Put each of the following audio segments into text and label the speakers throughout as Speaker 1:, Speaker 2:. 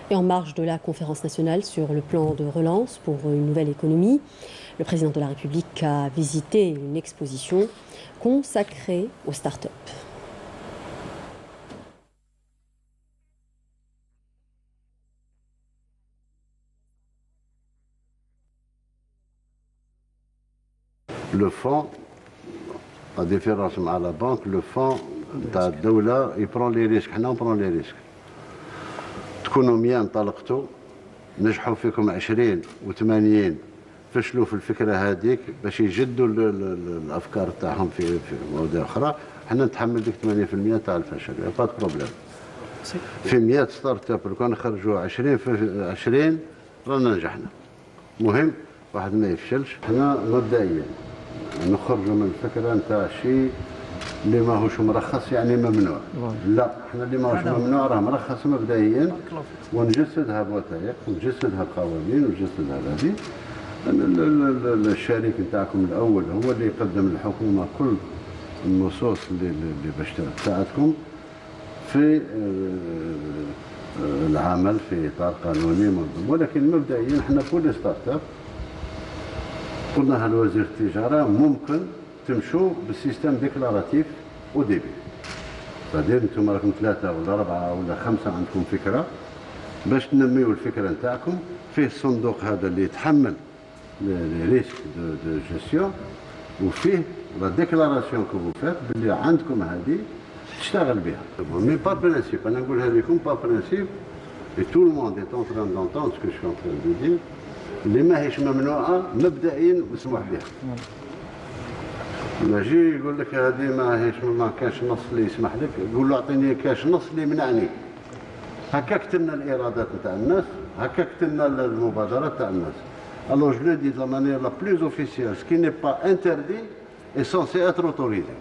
Speaker 1: Et en marge de la conférence nationale sur le plan de relance pour une nouvelle économie, le président de la République a visité une exposition consacrée aux start-up.
Speaker 2: Le fonds, la différence avec la banque, le fonds تاع الدولة يبرون لي ريسك، حنا نبرون لي ريسك. تكونوا 100 انطلقتوا نجحوا فيكم 20 و80 فشلوا في الفكرة هذيك باش يجدوا الأفكار تاعهم في مواضيع أخرى، حنا نتحمل ديك 80% تاع الفشل، با بروبليم. في 100 ستارت اب لو كان نخرجوا 20 في 20 رانا نجحنا. مهم واحد ما يفشلش. حنا مبدئيا نخرجوا من الفكرة نتاع شيء اللي ماهوش مرخص يعني ممنوع. لا، احنا اللي ماهوش ممنوع راه مرخص مبدئيا، ونجسدها بوثائق ونجسدها بقوانين ونجسدها هذه. الشريك نتاعكم الاول هو اللي يقدم للحكومه كل النصوص اللي باش تساعدكم في العمل في اطار قانوني منظم. ولكن مبدئيا احنا كل ستارت اب قلناها لوزير التجاره ممكن تمشوا بالسيستم ديكلاراتيف او ديبي. بعدين انتم راكم 3 ولا 4 ولا 5 عندكم فكره باش تنميوا الفكره نتاعكم. فيه الصندوق هذا اللي يتحمل لي ريسك دو جيستيون، وفيه لا ديكلاراسيون كو فو فات باللي عندكم هذه تشتغل بها. مي با برينسيپ، انا نقولها لكم با برينسيپ اي تو لو موند ايت اون تران دونتون سكو جو كون دو دير اللي ماهيش ممنوعه مبدئيا مسموح بها. ماجي يقول لك هذه ما كانش نص اللي يسمح لك، قول له اعطيني كاش نص اللي يمنعني. هكا كتبنا الارادات نتاع الناس، هكا كتبنا المبادرات تاع الناس. Alors je le dis de la manière la plus officielle, ce qui n'est pas interdit est censé être autorisé.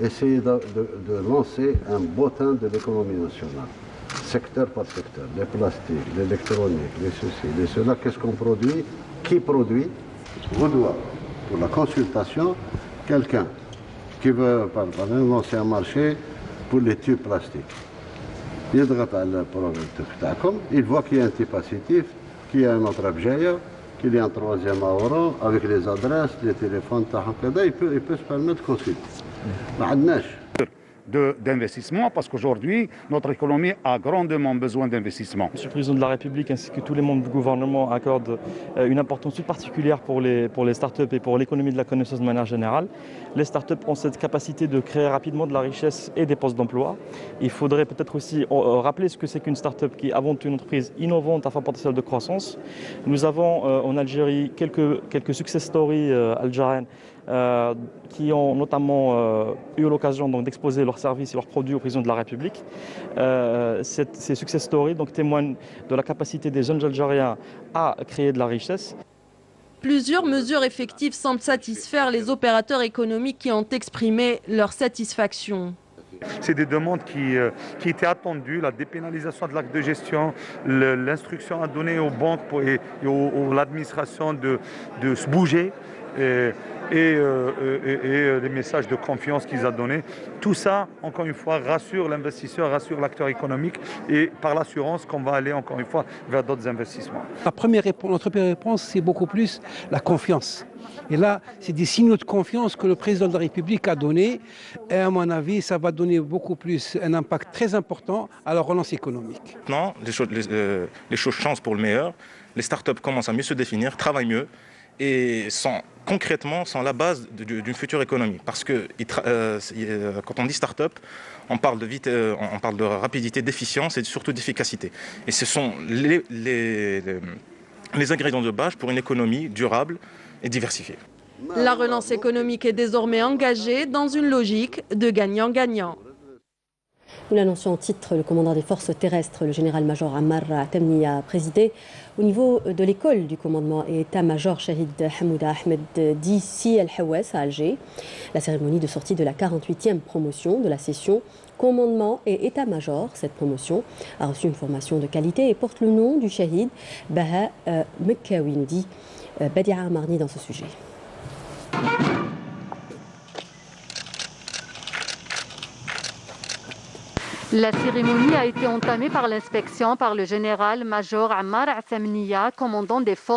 Speaker 2: Essayez de lancer un bottin de l'économie nationale, secteur par secteur, les plastiques, l'électronique, les ceci, les cela, qu'est-ce qu'on produit, qui produit. On doit, pour la consultation, quelqu'un qui veut par exemple lancer un marché pour les tubes plastiques. يضغط على البروجيكت تاعكم، il voit qu'il y a un type positif, qu'il y a un autre بجايه، qu'il y a un troisième à Oran avec les adresses, les téléphones تاعهم كذا، il peut se permettre de consulter. ما عندناش
Speaker 3: d'investissement parce qu'aujourd'hui, notre économie a grandement besoin d'investissement.
Speaker 4: Monsieur le Président de la République ainsi que tous les membres du gouvernement accordent une importance toute particulière pour les startups et pour l'économie de la connaissance de manière générale. Les startups ont cette capacité de créer rapidement de la richesse et des postes d'emploi. Il faudrait peut-être aussi rappeler ce que c'est qu'une startup qui est avant tout une entreprise innovante à fort potentiel de croissance. Nous avons en Algérie quelques success stories algériennes qui ont notamment eu l'occasion d'exposer leurs services et leurs produits au président de la République. Ces success stories témoignent de la capacité des jeunes Algériens à créer de la richesse.
Speaker 5: Plusieurs mesures effectives semblent satisfaire les opérateurs économiques qui ont exprimé leur satisfaction.
Speaker 3: C'est des demandes qui étaient attendues, la dépénalisation de l'acte de gestion, l'instruction à donner aux banques et à l'administration de se bouger. Et les messages de confiance qu'ils ont donnés. Tout ça, encore une fois, rassure l'investisseur, rassure l'acteur économique et par l'assurance qu'on va aller, encore une fois, vers d'autres investissements.
Speaker 6: Notre première réponse, c'est beaucoup plus la confiance. Et là, c'est des signaux de confiance que le président de la République a donnés. Et à mon avis, ça va donner beaucoup plus un impact très important à la relance économique.
Speaker 7: Maintenant, les choses changent pour le meilleur. Les startups commencent à mieux se définir, travaillent mieux et concrètement sont la base d'une future économie. Parce que quand on dit start-up, on parle de rapidité, d'efficience et surtout d'efficacité. Et ce sont les ingrédients de base pour une économie durable et diversifiée.
Speaker 5: La relance économique est désormais engagée dans une logique de gagnant-gagnant.
Speaker 1: Nous l'annoncions en titre, le commandant des forces terrestres, le général-major Ammar Tamni, a présidé au niveau de l'école du commandement et état-major Shahid Hamouda Ahmed d'ici El-Hawès à Alger. La cérémonie de sortie de la 48e promotion de la session commandement et état-major. Cette promotion a reçu une formation de qualité et porte le nom du Shahid Baha Mekkawi, nous dit Badia Amarni dans ce sujet.
Speaker 8: La cérémonie a été entamée par l'inspection par le général-major Ammar Athamniya, commandant des forces